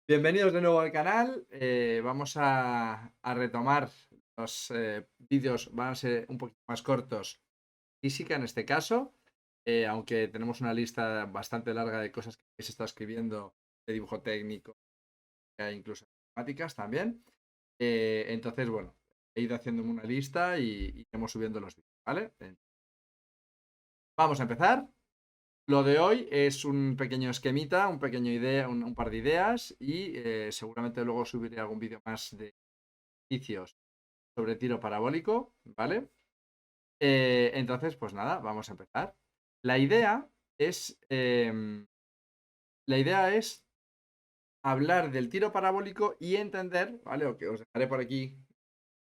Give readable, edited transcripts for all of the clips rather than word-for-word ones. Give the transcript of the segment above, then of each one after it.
Bienvenidos de nuevo al canal. Vamos a retomar los vídeos, van a ser un poquito más cortos. Física en este caso, aunque tenemos una lista bastante larga de cosas que se está escribiendo de dibujo técnico e incluso matemáticas también. Entonces, bueno, he ido haciéndome una lista y iremos subiendo los vídeos, ¿vale? Vamos a empezar. Lo de hoy es un pequeño esquemita, un pequeño idea, un par de ideas y seguramente luego subiré algún vídeo más de ejercicios sobre tiro parabólico, ¿vale? Entonces, pues nada, vamos a empezar. La idea es, la idea es hablar del tiro parabólico y entender, ¿vale? O que os dejaré por aquí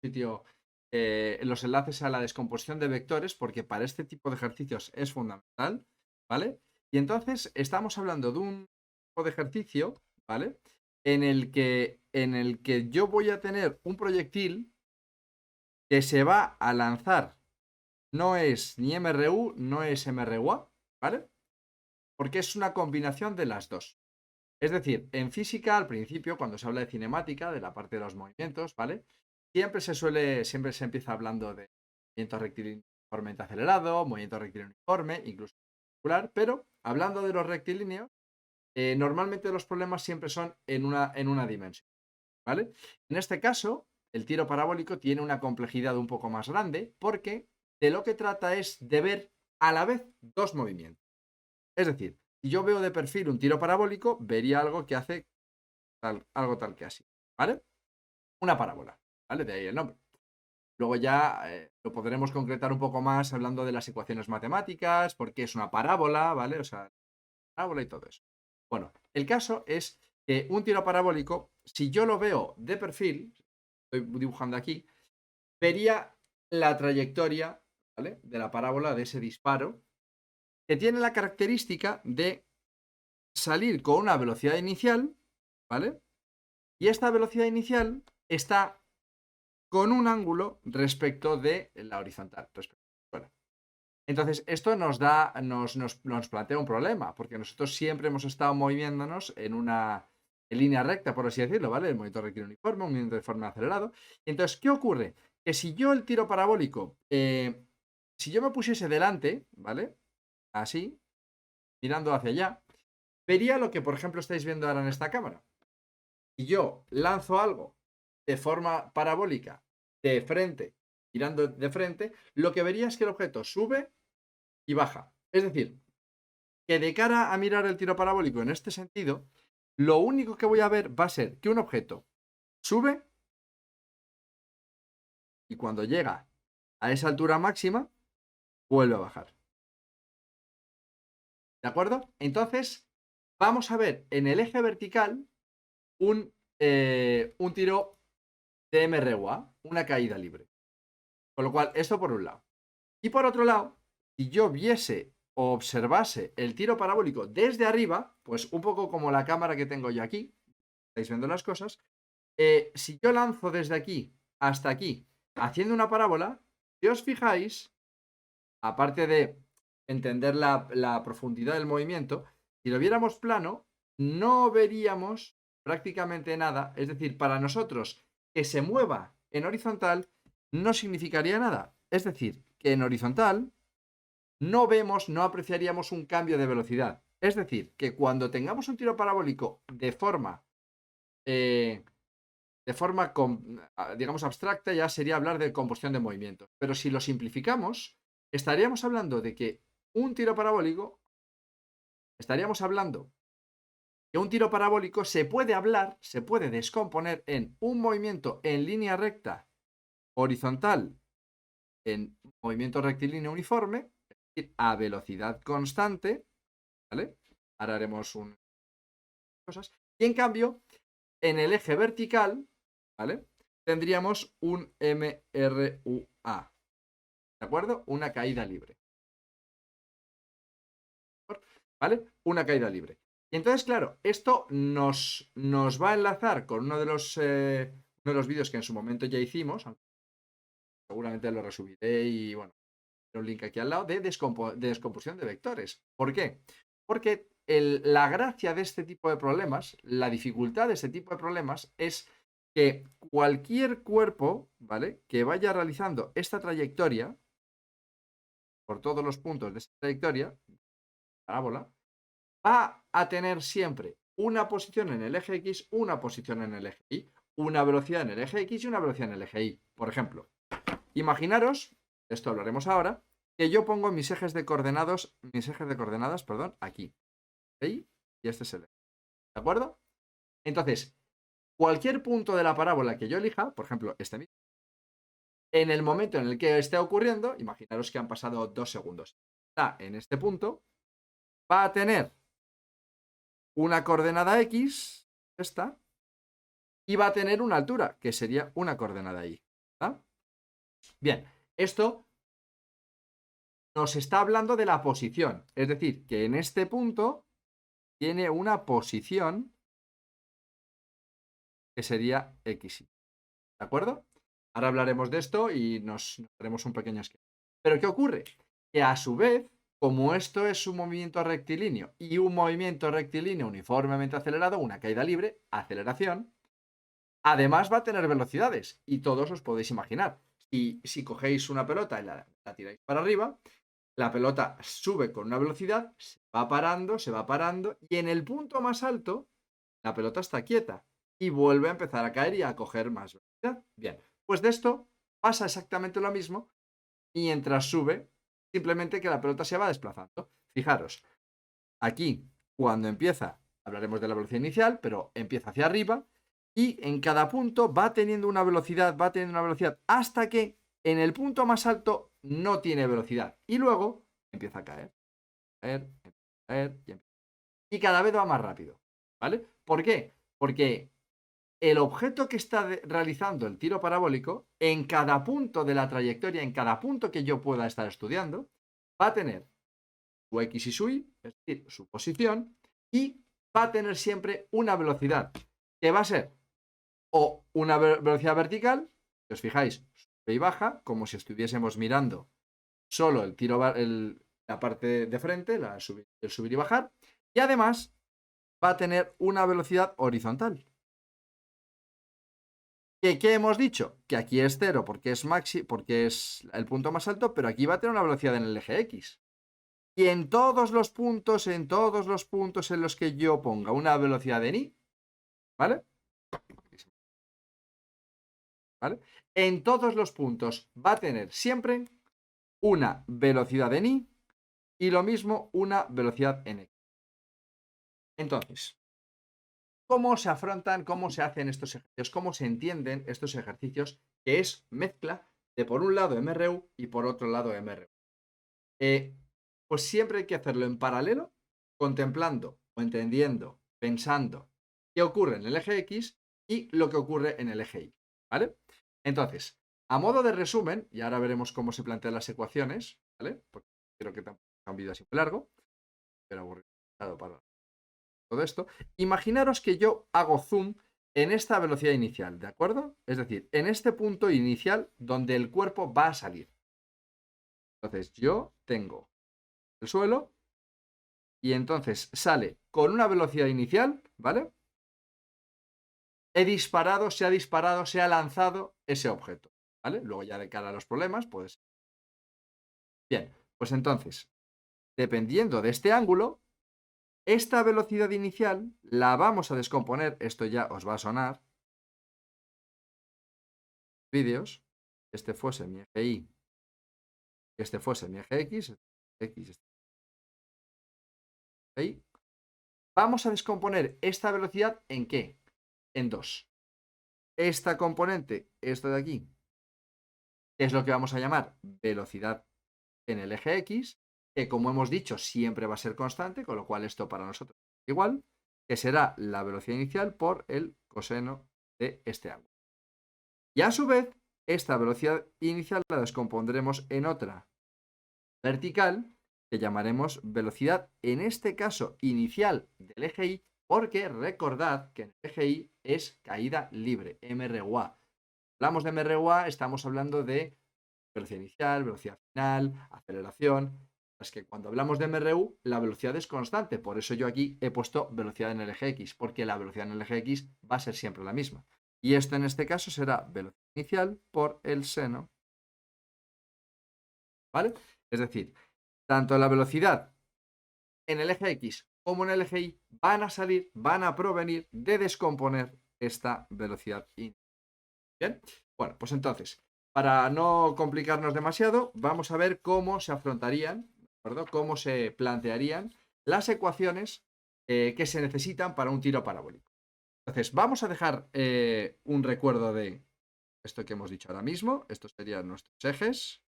sitio los enlaces a la descomposición de vectores, porque para este tipo de ejercicios es fundamental, ¿vale? Y entonces estamos hablando de un tipo de ejercicio, ¿vale? En el que yo voy a tener un proyectil que se va a lanzar, no es ni MRU, no es MRUA, ¿vale? Porque es una combinación de las dos. Es decir, en física, al principio, cuando se habla de cinemática, de la parte de los movimientos, ¿vale? Siempre se empieza hablando de movimiento rectilíneo uniformemente acelerado, movimiento rectilíneo uniforme, incluso circular, pero hablando de los rectilíneos, normalmente los problemas siempre son en una dimensión, ¿vale? En este caso, el tiro parabólico tiene una complejidad un poco más grande porque de lo que trata es de ver a la vez dos movimientos. Es decir, si yo veo de perfil un tiro parabólico, vería algo que hace algo tal que así, ¿vale? Una parábola, ¿vale? De ahí el nombre. Luego ya lo podremos concretar un poco más hablando de las ecuaciones matemáticas, por qué es una parábola, ¿vale? O sea, parábola y todo eso. Bueno, el caso es que un tiro parabólico, si yo lo veo de perfil, estoy dibujando aquí, vería la trayectoria, ¿vale? De la parábola de ese disparo, que tiene la característica de salir con una velocidad inicial, ¿vale? Y esta velocidad inicial está con un ángulo respecto de la horizontal. Bueno, entonces, esto nos plantea un problema, porque nosotros siempre hemos estado moviéndonos en línea recta, por así decirlo, ¿vale? El movimiento rectilíneo uniforme, un movimiento de forma acelerado. Entonces, ¿qué ocurre? Que si yo el tiro parabólico, si yo me pusiese delante, ¿vale? Así, mirando hacia allá, vería lo que, por ejemplo, estáis viendo ahora en esta cámara. Si yo lanzo algo de forma parabólica de frente, tirando de frente, lo que vería es que el objeto sube y baja. Es decir, que de cara a mirar el tiro parabólico en este sentido, lo único que voy a ver va a ser que un objeto sube y cuando llega a esa altura máxima, vuelve a bajar. ¿De acuerdo? Entonces, vamos a ver en el eje vertical un tiro de MRUA, una caída libre. Con lo cual, esto por un lado. Y por otro lado, si yo viese o observase el tiro parabólico desde arriba, pues un poco como la cámara que tengo yo aquí, estáis viendo las cosas, si yo lanzo desde aquí hasta aquí haciendo una parábola, si os fijáis, aparte de entender la profundidad del movimiento, si lo viéramos plano, no veríamos prácticamente nada. Es decir, para nosotros que se mueva en horizontal no significaría nada. Es decir, que en horizontal no vemos, no apreciaríamos un cambio de velocidad. Es decir, que cuando tengamos un tiro parabólico eh, digamos, abstracta, ya sería hablar de composición de movimientos. Pero si lo simplificamos, estaríamos hablando de que un tiro parabólico, estaríamos hablando que un tiro parabólico se puede descomponer en un movimiento en línea recta, horizontal, en movimiento rectilíneo uniforme, es decir, a velocidad constante, ¿vale? Ahora haremos cosas. Y en cambio, en el eje vertical, ¿vale? Tendríamos un MRUA, ¿de acuerdo? Una caída libre, ¿vale? Una caída libre. Y entonces, claro, esto nos va a enlazar con uno de los vídeos que en su momento ya hicimos, seguramente lo resubiré y bueno, un link aquí al lado, de descomposición de vectores. ¿Por qué? Porque la gracia de este tipo de problemas, la dificultad de este tipo de problemas es que cualquier cuerpo, ¿vale?, que vaya realizando esta trayectoria por todos los puntos de esa trayectoria, parábola, va a tener siempre una posición en el eje X, una posición en el eje Y, una velocidad en el eje X y una velocidad en el eje Y. Por ejemplo, imaginaros, esto hablaremos ahora, que yo pongo mis ejes de coordenadas, perdón, aquí. Y este es el eje. ¿De acuerdo? Entonces, cualquier punto de la parábola que yo elija, por ejemplo, este mismo, en el momento en el que esté ocurriendo, imaginaros que han pasado 2 segundos, está en este punto, va a tener una coordenada X, esta, y va a tener una altura, que sería una coordenada Y. ¿Verdad? Bien, esto nos está hablando de la posición, es decir, que en este punto tiene una posición que sería X. ¿De acuerdo? Ahora hablaremos de esto y nos haremos un pequeño esquema. Pero ¿qué ocurre? Que a su vez, como esto es un movimiento rectilíneo y un movimiento rectilíneo uniformemente acelerado, una caída libre, aceleración, además va a tener velocidades y todos os podéis imaginar. Si cogéis una pelota y la tiráis para arriba, la pelota sube con una velocidad, se va parando y en el punto más alto la pelota está quieta y vuelve a empezar a caer y a coger más velocidad. Bien, pues de esto pasa exactamente lo mismo mientras sube, simplemente que la pelota se va desplazando. Fijaros, aquí cuando empieza, hablaremos de la velocidad inicial, pero empieza hacia arriba y en cada punto va teniendo una velocidad, hasta que en el punto más alto no tiene velocidad y luego empieza a caer, caer, caer y cada vez va más rápido, ¿vale? ¿Por qué? Porque el objeto que está realizando el tiro parabólico, en cada punto de la trayectoria, en cada punto que yo pueda estar estudiando, va a tener su X y su Y, es decir, su posición, y va a tener siempre una velocidad, que va a ser o una velocidad vertical, si os fijáis, sube y baja, como si estuviésemos mirando solo el tiro, la parte de frente, el subir y bajar, y además va a tener una velocidad horizontal. ¿Qué hemos dicho? Que aquí es 0 porque es el punto más alto, pero aquí va a tener una velocidad en el eje X. Y en todos los puntos en los que yo ponga una velocidad en Y, ¿vale? ¿Vale? En todos los puntos va a tener siempre una velocidad en Y y lo mismo una velocidad en X. Entonces, ¿cómo se afrontan, cómo se hacen estos ejercicios, cómo se entienden estos ejercicios, que es mezcla de por un lado MRU y por otro lado MRU? Pues siempre hay que hacerlo en paralelo, contemplando o entendiendo, pensando qué ocurre en el eje X y lo que ocurre en el eje Y, ¿vale? Entonces, a modo de resumen, y ahora veremos cómo se plantean las ecuaciones, ¿vale? Porque creo que tampoco es un vídeo así muy largo, pero aburrido para todo esto. Imaginaros que yo hago zoom en esta velocidad inicial, ¿de acuerdo? Es decir, en este punto inicial donde el cuerpo va a salir. Entonces, yo tengo el suelo y entonces sale con una velocidad inicial, ¿vale? Se ha disparado, se ha lanzado ese objeto, ¿vale? Luego ya de cara a los problemas, pues... Bien, pues entonces, dependiendo de este ángulo, esta velocidad inicial la vamos a descomponer, esto ya os va a sonar, vídeos, este fuese mi eje Y, este fuese mi eje X, Y. Vamos a descomponer esta velocidad ¿en qué? En dos. Esta componente, esto de aquí, es lo que vamos a llamar velocidad en el eje X, que como hemos dicho siempre va a ser constante, con lo cual esto para nosotros es igual, que será la velocidad inicial por el coseno de este ángulo. Y a su vez, esta velocidad inicial la descompondremos en otra vertical, que llamaremos velocidad, en este caso inicial del eje Y, porque recordad que en el eje Y es caída libre, MRUA. Hablamos de MRUA, estamos hablando de velocidad inicial, velocidad final, aceleración. Es que cuando hablamos de MRU, la velocidad es constante. Por eso yo aquí he puesto velocidad en el eje X, porque la velocidad en el eje X va a ser siempre la misma. Y esto en este caso será velocidad inicial por el seno. ¿Vale? Es decir, tanto la velocidad en el eje X como en el eje Y van a provenir de descomponer esta velocidad inicial. Bien, bueno, pues entonces, para no complicarnos demasiado, vamos a ver cómo se afrontarían, ¿de acuerdo? Cómo se plantearían las ecuaciones que se necesitan para un tiro parabólico. Entonces, vamos a dejar un recuerdo de esto que hemos dicho ahora mismo. Estos serían nuestros ejes.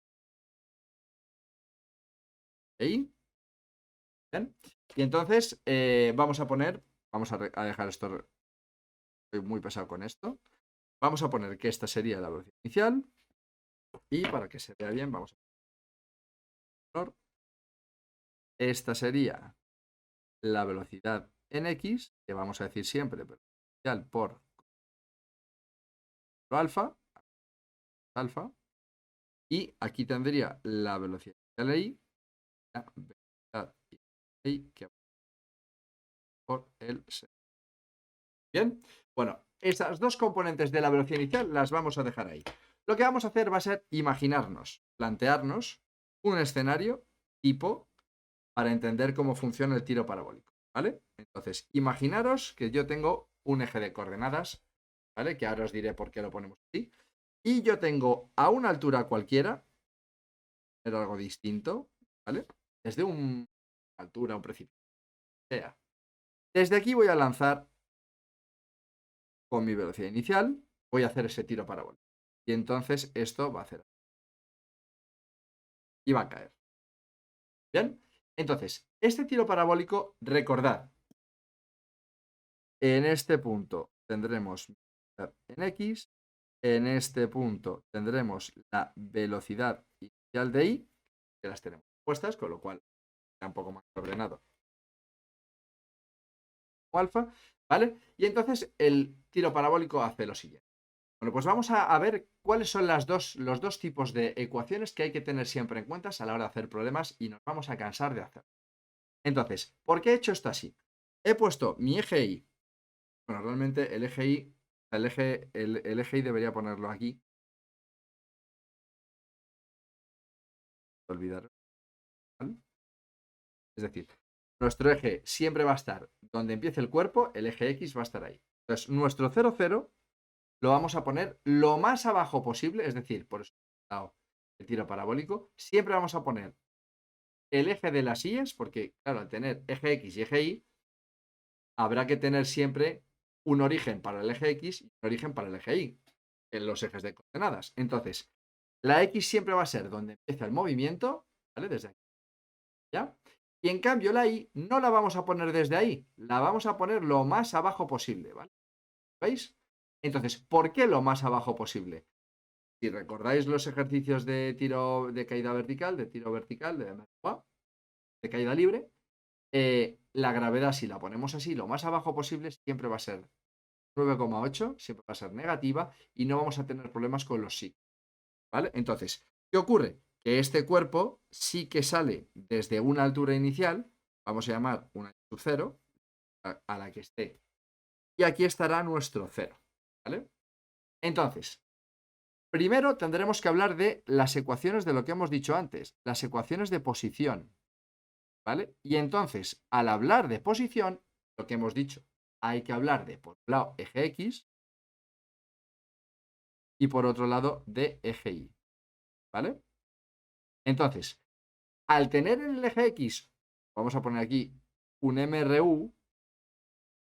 ¿Y? Bien. Y entonces vamos a dejar esto, estoy muy pesado con esto. Vamos a poner que esta sería la velocidad inicial. Y para que se vea bien, vamos a poner. Esta sería la velocidad en X, que vamos a decir siempre inicial por alfa, y aquí tendría la velocidad inicial Y, la velocidad Y que por el seno. Bien, bueno, esas dos componentes de la velocidad inicial las vamos a dejar ahí. Lo que vamos a hacer va a ser plantearnos un escenario tipo para entender cómo funciona el tiro parabólico, ¿vale? Entonces, imaginaros que yo tengo un eje de coordenadas, ¿vale? Que ahora os diré por qué lo ponemos así. Y yo tengo a una altura cualquiera, pero algo distinto, ¿vale? Desde una altura, un precipicio, sea. Desde aquí voy a lanzar con mi velocidad inicial, voy a hacer ese tiro parabólico. Y entonces esto va a hacer. Y va a caer. ¿Bien? Entonces, este tiro parabólico, recordad, en este punto tendremos en X, en este punto tendremos la velocidad inicial de Y, que las tenemos puestas, con lo cual está un poco más ordenado. Alfa, ¿vale? Y entonces el tiro parabólico hace lo siguiente. Bueno, pues vamos a ver cuáles son los dos tipos de ecuaciones que hay que tener siempre en cuenta a la hora de hacer problemas y nos vamos a cansar de hacer. Entonces, ¿por qué he hecho esto así? He puesto mi eje Y. Bueno, realmente el eje Y, el eje Y debería ponerlo aquí. Olvidar. ¿Vale? Es decir, nuestro eje siempre va a estar donde empiece el cuerpo, el eje X va a estar ahí. Entonces, nuestro 0, 0 lo vamos a poner lo más abajo posible, es decir, por eso he dado el tiro parabólico, siempre vamos a poner el eje de las I's, porque claro, al tener eje X y eje Y, habrá que tener siempre un origen para el eje X y un origen para el eje Y, en los ejes de coordenadas. Entonces, la X siempre va a ser donde empieza el movimiento, ¿vale? Desde aquí, ¿ya? Y en cambio la Y no la vamos a poner desde ahí, la vamos a poner lo más abajo posible, ¿vale? ¿Veis? Entonces, ¿por qué lo más abajo posible? Si recordáis los ejercicios de tiro de caída vertical, de tiro vertical, de caída libre, la gravedad, si la ponemos así, lo más abajo posible, siempre va a ser 9,8, siempre va a ser negativa y no vamos a tener problemas con los sí. ¿Vale? Entonces, ¿qué ocurre? Que este cuerpo sí que sale desde una altura inicial, vamos a llamar una sub 0, a la que esté. Y aquí estará nuestro 0. ¿Vale? Entonces, primero tendremos que hablar de las ecuaciones de lo que hemos dicho antes, las ecuaciones de posición. ¿Vale? Y entonces, al hablar de posición, lo que hemos dicho, hay que hablar de, por un lado, eje X y por otro lado, de eje Y. ¿Vale? Entonces, al tener en el eje X, vamos a poner aquí un MRU,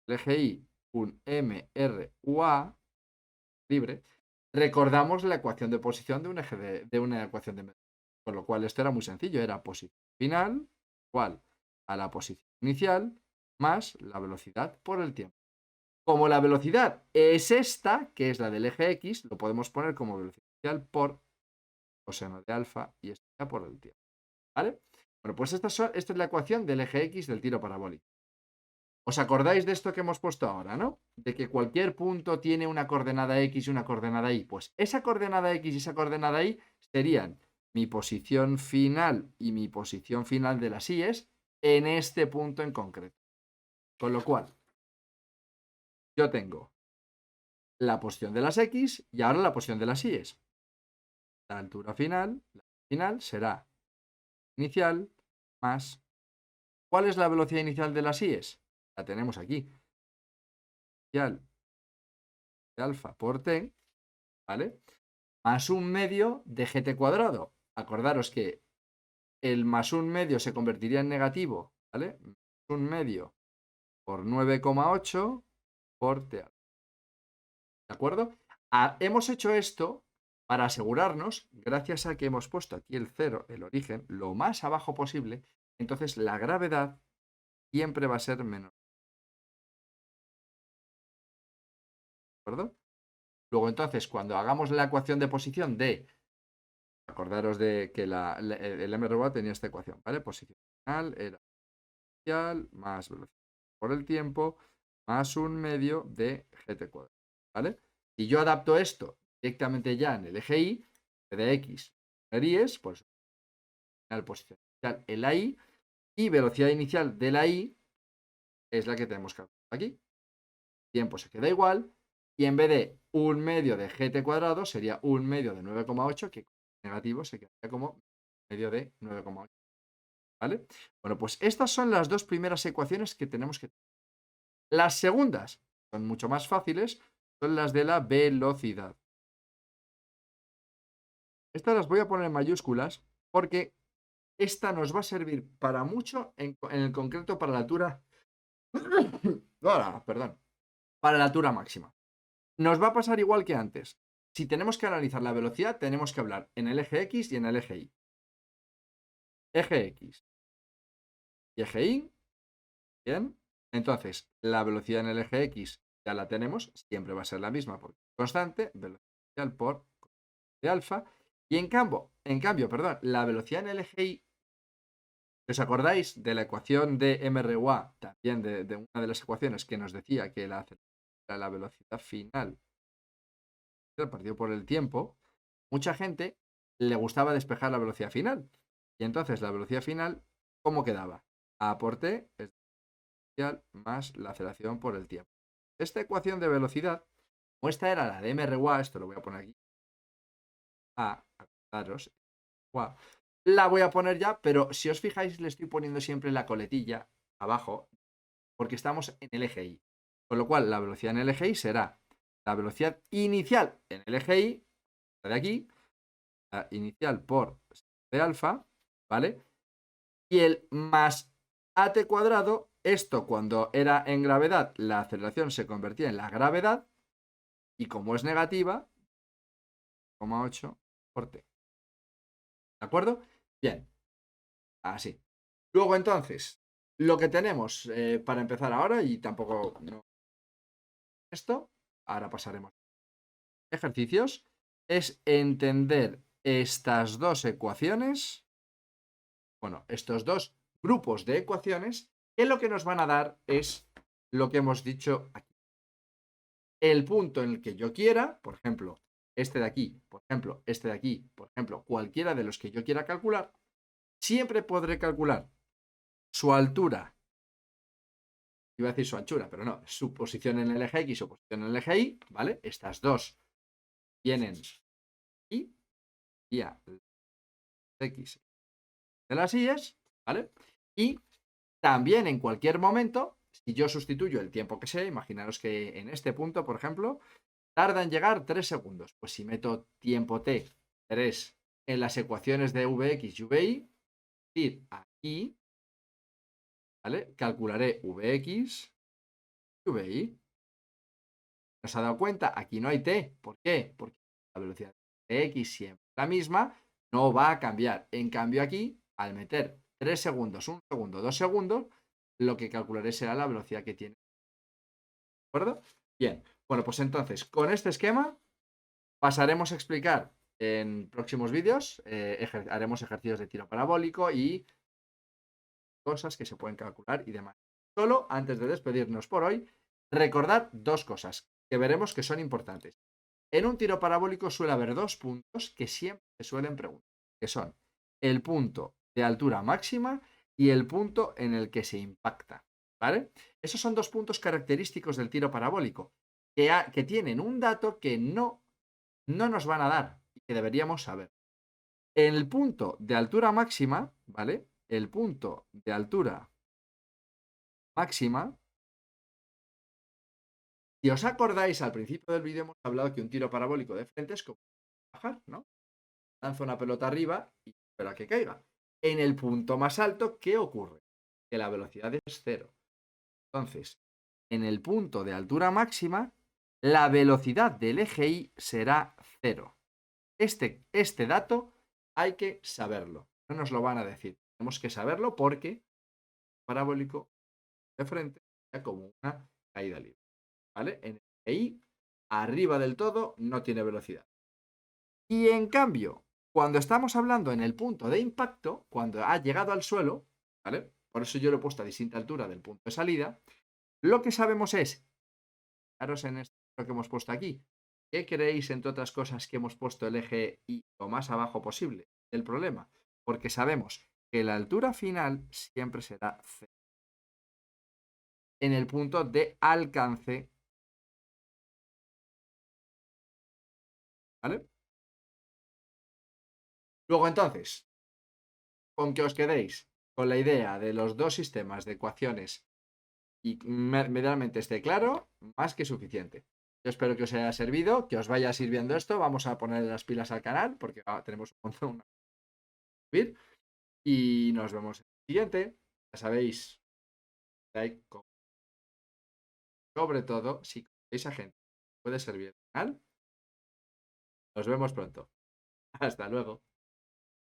el eje Y un MRUA libre, recordamos la ecuación de posición de un eje de una ecuación de medio. Con lo cual esto era muy sencillo, era posición final igual a la posición inicial más la velocidad por el tiempo. Como la velocidad es esta, que es la del eje X, lo podemos poner como velocidad inicial por coseno de alfa y esta por el tiempo. ¿Vale? Bueno, pues esta es la ecuación del eje X del tiro parabólico. ¿Os acordáis de esto que hemos puesto ahora, no? De que cualquier punto tiene una coordenada X y una coordenada Y. Pues esa coordenada X y esa coordenada Y serían mi posición final y mi posición final de las IES en este punto en concreto. Con lo cual, yo tengo la posición de las X y ahora la posición de las Y's. La altura final será inicial más... ¿Cuál es la velocidad inicial de las Y's? La tenemos aquí. Inicial de alfa por t, ¿vale? Más un medio de gt cuadrado. Acordaros que el más un medio se convertiría en negativo, ¿vale? Más un medio por 9,8 por t. ¿De acuerdo? Hemos hecho esto para asegurarnos, gracias a que hemos puesto aquí el cero, el origen, lo más abajo posible, entonces la gravedad siempre va a ser menor. ¿De acuerdo? Luego entonces, cuando hagamos la ecuación de posición de, acordaros de que el MRV tenía esta ecuación, ¿vale? Posición final era inicial más velocidad por el tiempo más un medio de gt cuadrado, ¿vale? Si yo adapto esto directamente ya en el eje Y, de X, series, pues posición inicial en la Y y velocidad inicial de la Y es la que tenemos que calcular aquí. Tiempo se queda igual y en vez de un medio de gt cuadrado sería un medio de 9,8 que negativo se quedaría como medio de 9,8. ¿Vale? Bueno, pues estas son las dos primeras ecuaciones que tenemos que... Las segundas son mucho más fáciles, son las de la velocidad. Estas las voy a poner en mayúsculas porque esta nos va a servir para mucho, en el concreto para la altura... Perdón. Para la altura máxima. Nos va a pasar igual que antes. Si tenemos que analizar la velocidad, tenemos que hablar en el eje X y en el eje Y. Eje X y eje Y. Bien. Entonces, la velocidad en el eje X ya la tenemos, siempre va a ser la misma porque es constante, velocidad por de alfa. Y en cambio, perdón, la velocidad en el eje Y, ¿os acordáis de la ecuación de MRUA, también de una de las ecuaciones que nos decía que la velocidad final partido por el tiempo? Mucha gente le gustaba despejar la velocidad final. Y entonces la velocidad final, ¿cómo quedaba? A por t es más la aceleración por el tiempo. Esta ecuación de velocidad, como esta era la de MRUA, esto lo voy a poner aquí, acordaros, la voy a poner ya, pero si os fijáis le estoy poniendo siempre la coletilla abajo, porque estamos en el eje Y. Con lo cual la velocidad en el eje Y será la velocidad inicial en el eje Y, de aquí, la inicial por de alfa, ¿vale? Y el más at cuadrado, esto cuando era en gravedad, la aceleración se convertía en la gravedad, y como es negativa, 0,8 por t. ¿De acuerdo? Bien, así. Luego entonces, lo que tenemos para empezar ahora, y tampoco esto, ahora pasaremos a ejercicios, es entender estas dos ecuaciones, bueno, estos dos grupos de ecuaciones, que lo que nos van a dar es lo que hemos dicho aquí. El punto en el que yo quiera, por ejemplo, este de aquí, por ejemplo, este de aquí, por ejemplo, cualquiera de los que yo quiera calcular, siempre podré calcular su altura. Iba a decir su anchura, pero no, su posición en el eje X, su posición en el eje Y, ¿vale? Estas dos vienen aquí, y a X de las Y's, ¿vale? Y también en cualquier momento, si yo sustituyo el tiempo que sea, imaginaros que en este punto, por ejemplo, tarda en llegar 3 segundos. Pues si meto tiempo t 3 en las ecuaciones de Vx y Vy, es decir, aquí, ¿vale? Calcularé Vx y Vy. ¿Nos ha dado cuenta? Aquí no hay t. ¿Por qué? Porque la velocidad de x siempre es la misma, no va a cambiar. En cambio aquí, al meter 3 segundos, 1 segundo, 2 segundos, lo que calcularé será la velocidad que tiene. ¿De acuerdo? Bien. Bueno, pues entonces, con este esquema pasaremos a explicar en próximos vídeos, haremos ejercicios de tiro parabólico y cosas que se pueden calcular y demás. Solo antes de despedirnos por hoy, recordad dos cosas que veremos que son importantes. En un tiro parabólico suele haber dos puntos que siempre se suelen preguntar, que son el punto de altura máxima y el punto en el que se impacta, ¿vale? Esos son dos puntos característicos del tiro parabólico, que tienen un dato que no nos van a dar y que deberíamos saber. En el punto de altura máxima, ¿vale? El punto de altura máxima, si os acordáis, al principio del vídeo hemos hablado que un tiro parabólico de frente es como bajar, ¿no? Lanzo una pelota arriba y espera que caiga. En el punto más alto, ¿qué ocurre? Que la velocidad es cero. Entonces, en el punto de altura máxima, la velocidad del eje Y será cero. Este dato hay que saberlo. No nos lo van a decir. Tenemos que saberlo porque el parabólico de frente es como una caída libre. ¿Vale? En el eje Y, arriba del todo, no tiene velocidad. Y en cambio, cuando estamos hablando en el punto de impacto, cuando ha llegado al suelo, ¿vale? Por eso yo lo he puesto a distinta altura del punto de salida, lo que sabemos es, fijaros en esto que hemos puesto aquí, ¿qué creéis, entre otras cosas, que hemos puesto el eje Y lo más abajo posible del problema? Porque sabemos que la altura final siempre será cero en el punto de alcance, ¿vale? Luego entonces, con que os quedéis con la idea de los dos sistemas de ecuaciones y medianamente esté claro, más que suficiente. Yo espero que os haya servido, que os vaya sirviendo esto. Vamos a poner las pilas al canal porque tenemos un montón a subir. Y nos vemos en el siguiente. Ya sabéis, like, sobre todo, si conocéis a gente que puede servir el canal. Nos vemos pronto. Hasta luego.